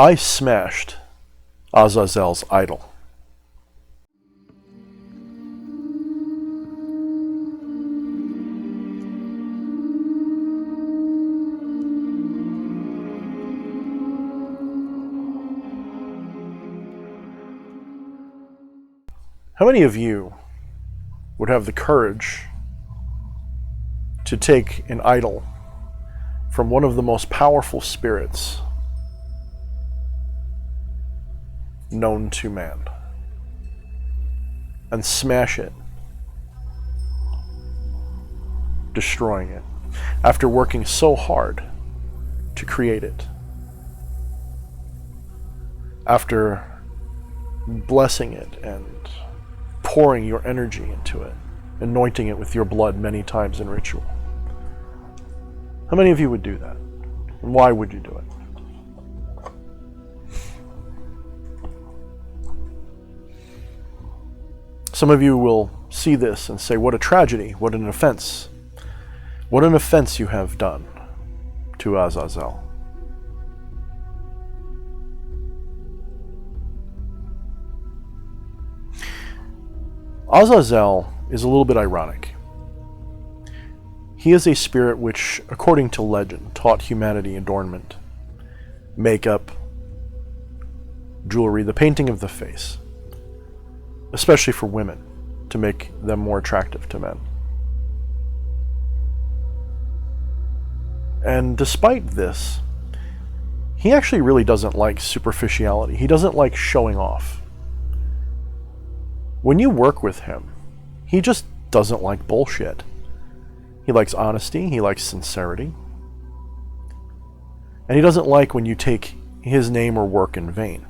I smashed Azazel's idol. How many of you would have the courage to take an idol from one of the most powerful spirits known to man and smash it, destroying it, after working so hard to create it, after blessing it and pouring your energy into it, anointing it with your blood many times in ritual? How many of you would do that? And why would you do it? Some of you will see this and say, what a tragedy, what an offense. What an offense you have done to Azazel. Azazel is a little bit ironic. He is a spirit which, according to legend, taught humanity adornment, makeup, jewelry, the painting of the face, especially for women, to make them more attractive to men. And despite this, he actually really doesn't like superficiality. He doesn't like showing off. When you work with him, he just doesn't like bullshit. He likes honesty, he likes sincerity. And he doesn't like when you take his name or work in vain.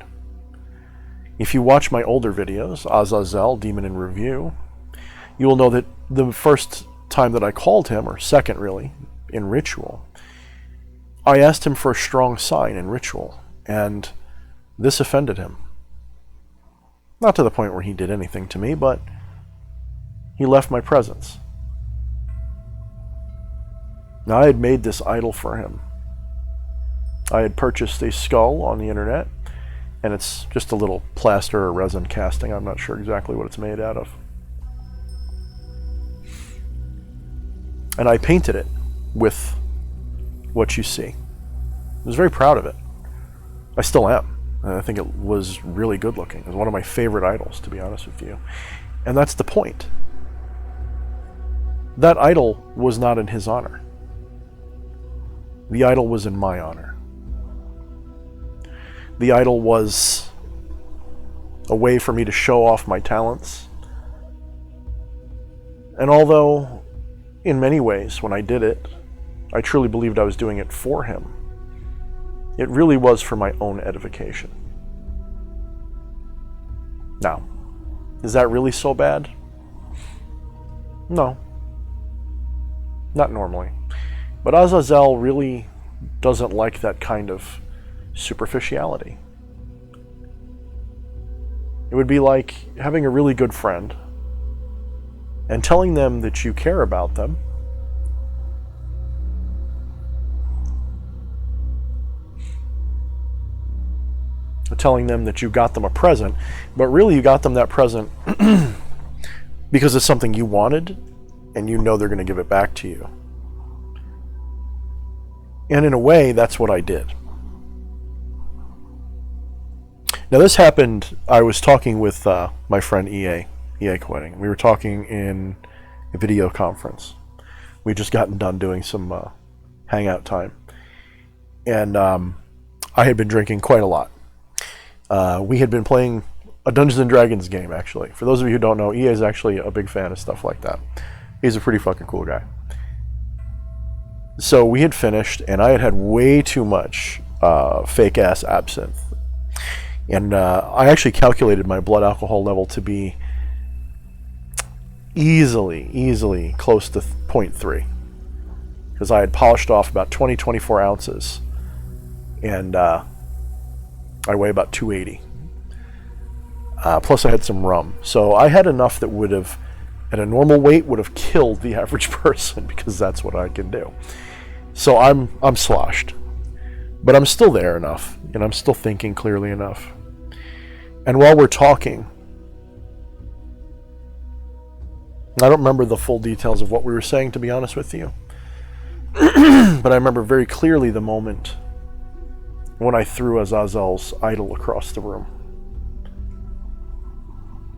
If you watch my older videos, Azazel, Demon in Review, you will know that the first time that I called him, or second really, in ritual, I asked him for a strong sign in ritual, and this offended him. Not to the point where he did anything to me, but he left my presence. Now, I had made this idol for him. I had purchased a skull on the internet, and it's just a little plaster or resin casting. I'm not sure exactly what it's made out of. And I painted it with what you see. I was very proud of it. I still am. I think it was really good looking. It was one of my favorite idols, to be honest with you. And that's the point. That idol was not in his honor. The idol was in my honor. The idol was a way for me to show off my talents. And although, in many ways, when I did it, I truly believed I was doing it for him, it really was for my own edification. Now, is that really so bad? No. Not normally. But Azazel really doesn't like that kind of superficiality. It would be like having a really good friend and telling them that you care about them, telling them that you got them a present, but really you got them that present because it's something you wanted and you know they're going to give it back to you. And in a way, that's what I did. Now this happened, I was talking with my friend EA Quitting. We were talking in a video conference. We'd just gotten done doing some hangout time. And I had been drinking quite a lot. We had been playing a Dungeons & Dragons game, actually. For those of you who don't know, EA is actually a big fan of stuff like that. He's a pretty fucking cool guy. So we had finished, and I had had way too much fake-ass absinthe. And I actually calculated my blood alcohol level to be easily close to 0.3. Because I had polished off about 24 ounces. And I weigh about 280. Plus I had some rum. So I had enough that would have, at a normal weight, would have killed the average person, because that's what I can do. So I'm sloshed. But I'm still there enough, and I'm still thinking clearly enough. And while we're talking, I don't remember the full details of what we were saying, to be honest with you. But I remember very clearly the moment when I threw Azazel's idol across the room.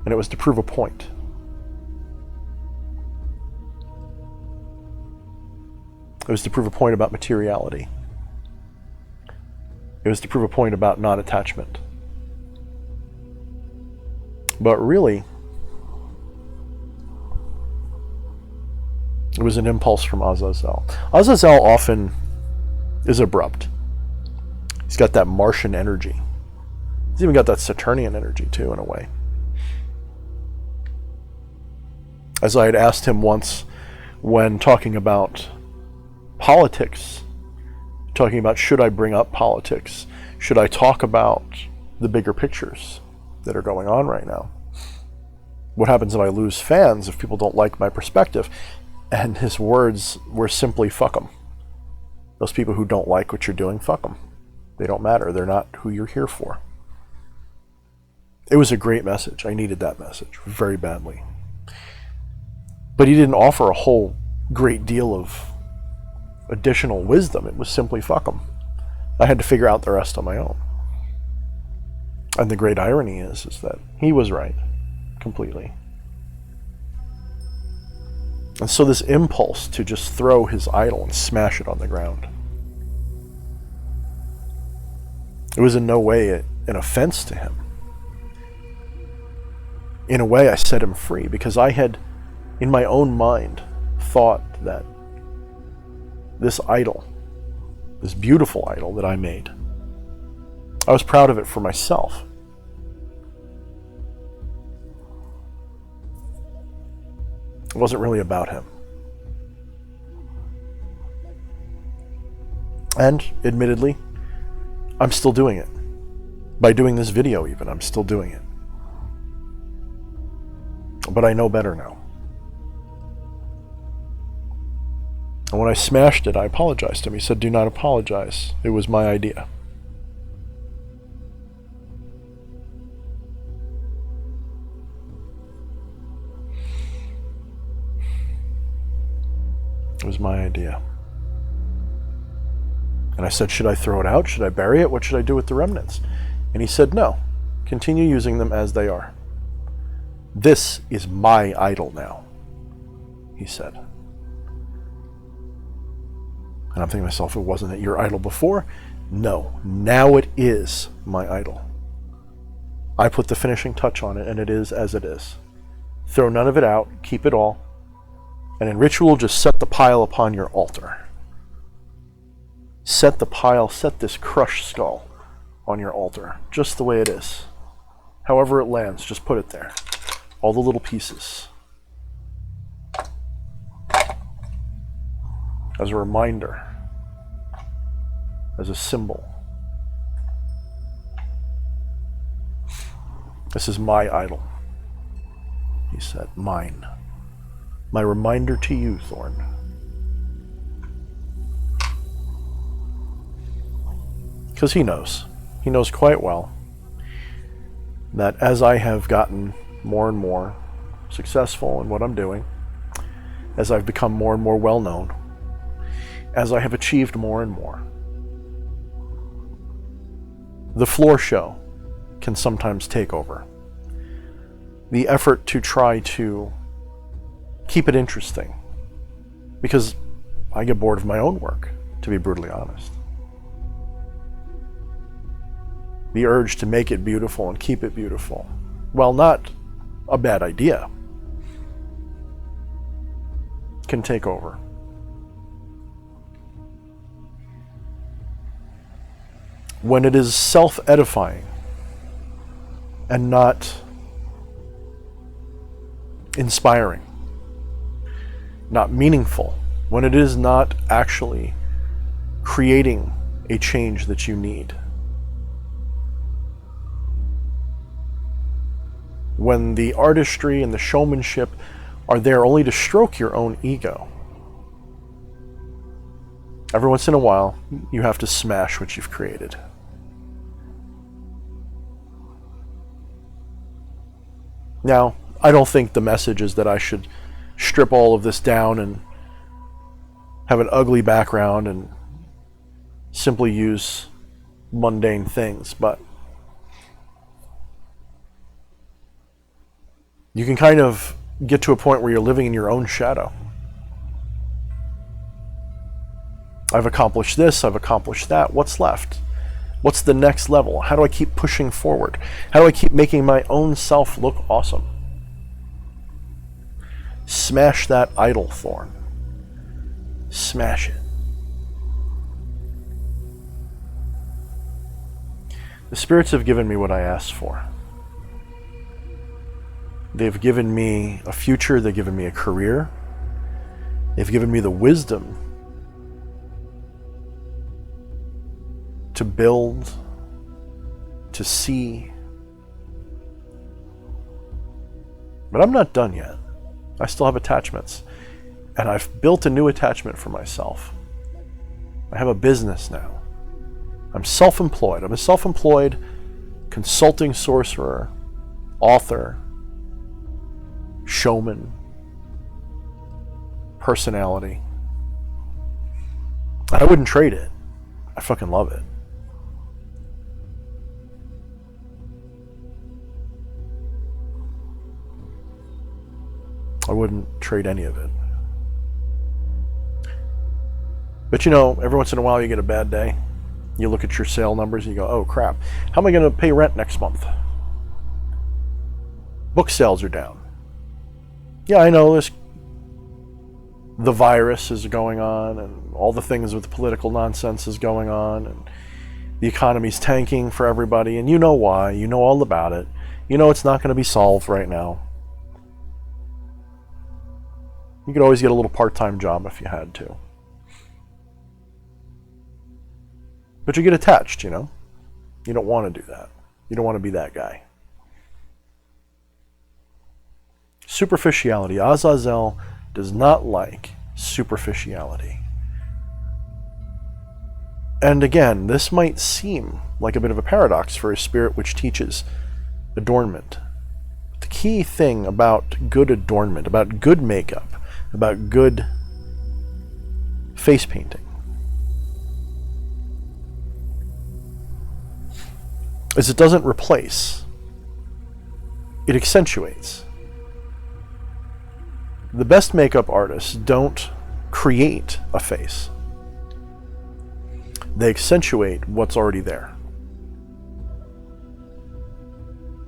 And it was to prove a point. It was to prove a point about materiality. It was to prove a point about non-attachment. But really, it was an impulse from Azazel. Azazel often is abrupt. He's got that Martian energy. He's even got that Saturnian energy too, in a way. As I had asked him once when talking about politics, talking about should I bring up politics? Should I talk about the bigger pictures that are going on right now? What happens if I lose fans, if people don't like my perspective? And his words were simply, fuck them. Those people who don't like what you're doing, fuck them. They don't matter. They're not who you're here for. It was a great message. I needed that message very badly. But he didn't offer a whole great deal of additional wisdom. It was simply, fuck them. I had to figure out the rest on my own. And the great irony is that he was right completely. And so this impulse to just throw his idol and smash it on the ground, it was in no way an offense to him. In a way, I set him free because I had, in my own mind, thought that this idol, this beautiful idol that I made, I was proud of it for myself. It wasn't really about him. And, admittedly, I'm still doing it. By doing this video even, I'm still doing it. But I know better now. And when I smashed it, I apologized to him. He said, do not apologize. It was my idea. It was my idea. And I said, should I throw it out? Should I bury it? What should I do with the remnants? And he said, no. Continue using them as they are. This is my idol now, he said. And I'm thinking to myself, it wasn't your idol before? No, now it is my idol. I put the finishing touch on it, and it is as it is. Throw none of it out, keep it all, and in ritual, just set the pile upon your altar. Set the pile, set this crushed skull on your altar, just the way it is. However it lands, just put it there. All the little pieces. As a reminder, as a symbol. This is my idol, he said, mine. My reminder to you, Thorne. Because he knows quite well that as I have gotten more and more successful in what I'm doing, as I've become more and more well-known, as I have achieved more and more, the floor show can sometimes take over. The effort to try to keep it interesting, because I get bored of my own work, to be brutally honest. The urge to make it beautiful and keep it beautiful, while not a bad idea, can take over. When it is self-edifying and not inspiring, not meaningful, when it is not actually creating a change that you need, when the artistry and the showmanship are there only to stroke your own ego, Every once in a while, you have to smash what you've created. Now, I don't think the message is that I should strip all of this down and have an ugly background and simply use mundane things, but you can kind of get to a point where you're living in your own shadow. I've accomplished this, I've accomplished that. What's left? What's the next level? How do I keep pushing forward? How do I keep making my own self look awesome? Smash that idol, Thorne. Smash it. The spirits have given me what I asked for. They've given me a future, they've given me a career. They've given me the wisdom to build, to see. But I'm not done yet. I still have attachments. And I've built a new attachment for myself. I have a business now. I'm self-employed. I'm a self-employed consulting sorcerer, author, showman, personality. I wouldn't trade it. I fucking love it. I wouldn't trade any of it. But you know, every once in a while you get a bad day. You look at your sale numbers and you go, oh crap, how am I going to pay rent next month? Book sales are down. Yeah, I know the virus is going on and all the things with political nonsense is going on and the economy's tanking for everybody, and you know why. You know all about it. You know it's not going to be solved right now. You could always get a little part-time job if you had to. But you get attached, you know? You don't want to do that. You don't want to be that guy. Superficiality. Azazel does not like superficiality. And again, this might seem like a bit of a paradox for a spirit which teaches adornment. The key thing about good adornment, about good makeup, about good face painting is it doesn't replace, it accentuates. The best makeup artists don't create a face. They accentuate what's already there.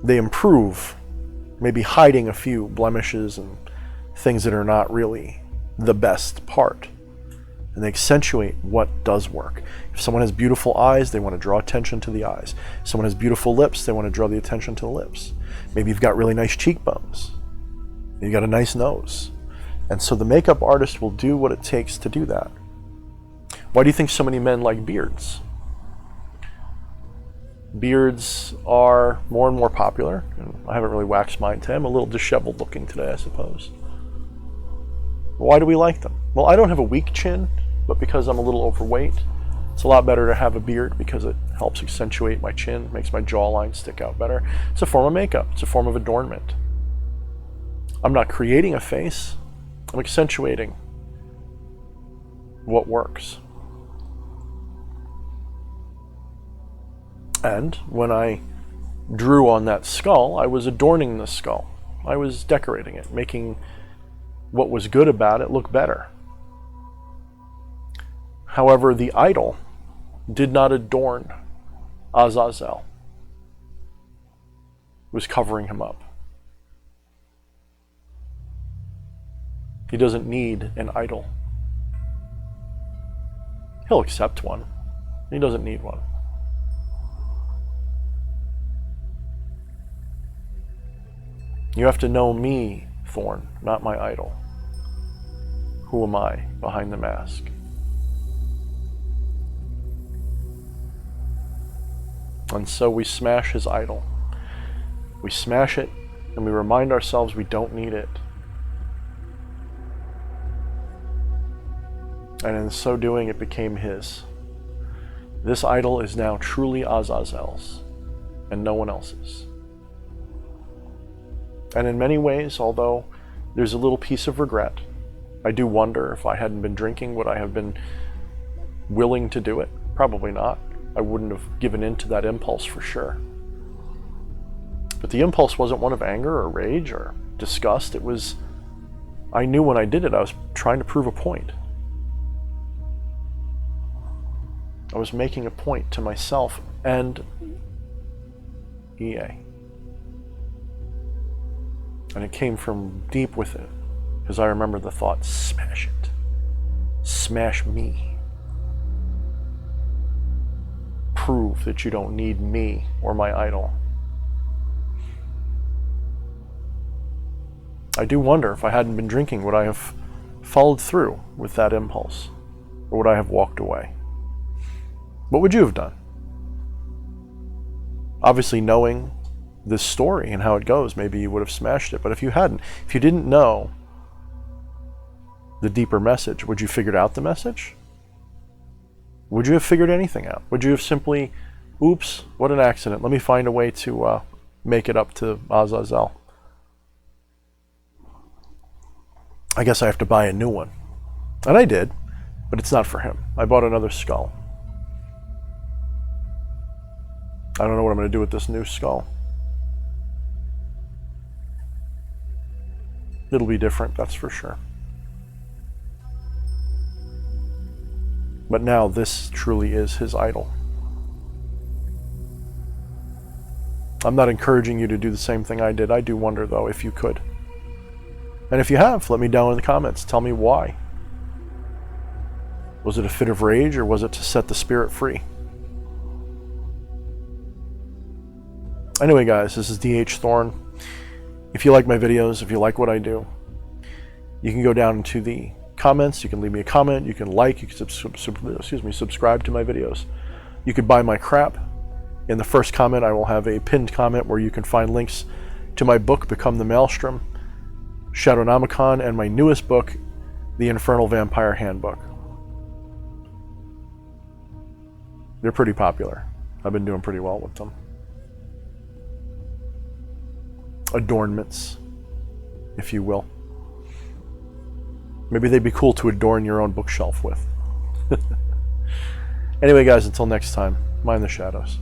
They improve, maybe hiding a few blemishes and things that are not really the best part. And they accentuate what does work. If someone has beautiful eyes, they want to draw attention to the eyes. If someone has beautiful lips, they want to draw the attention to the lips. Maybe you've got really nice cheekbones. You've got a nice nose. And so the makeup artist will do what it takes to do that. Why do you think so many men like beards? Beards are more and more popular. I haven't really waxed mine today. I'm a little disheveled looking today, I suppose. Why do we like them? Well, I don't have a weak chin, but because I'm a little overweight, it's a lot better to have a beard because it helps accentuate my chin, makes my jawline stick out better. It's a form of makeup. It's a form of adornment. I'm not creating a face. I'm accentuating what works. And when I drew on that skull, I was adorning the skull. I was decorating it, making what was good about it look better. However, the idol did not adorn Azazel. It was covering him up. He doesn't need an idol. He'll accept one. He doesn't need one. You have to know me, Thorne, not my idol. Who am I behind the mask? And so we smash his idol. We smash it and we remind ourselves we don't need it. and in so doing it became his. This idol is now truly Azazel's, and no one else's. And in many ways, although there's a little piece of regret, I do wonder if I hadn't been drinking, would I have been willing to do it? Probably not. I wouldn't have given in to that impulse for sure. But the impulse wasn't one of anger or rage or disgust. It was, I knew when I did it, I was trying to prove a point. I was making a point to myself and EA. And it came from deep within, because I remember the thought, smash it. Smash me. Prove that you don't need me or my idol. I do wonder if I hadn't been drinking, would I have followed through with that impulse? Or would I have walked away? What would you have done? Obviously, knowing this story and how it goes, maybe you would have smashed it. But if you hadn't, if you didn't know the deeper message, would you figured out the message? Would you have figured anything out? Would you have simply, oops, what an accident, let me find a way to make it up to Azazel? I guess I have to buy a new one. And I did, but it's not for him. I bought another skull. I don't know what I'm going to do with this new skull. It'll be different, that's for sure. But now this truly is his idol. I'm not encouraging you to do the same thing I did. I do wonder, though, if you could. And if you have, let me know in the comments. Tell me why. Was it a fit of rage, or was it to set the spirit free? Anyway, guys, this is D.H. Thorne. If you like my videos, if you like what I do, you can go down into the comments. You can leave me a comment. You can like. You can subscribe to my videos. You could buy my crap. In the first comment, I will have a pinned comment where you can find links to my book, Become the Maelstrom, Shadownomicon, and my newest book, The Infernal Vampire Handbook. They're pretty popular. I've been doing pretty well with them. Adornments, if you will. Maybe they'd be cool to adorn your own bookshelf with. Anyway, guys, until next time, mind the shadows.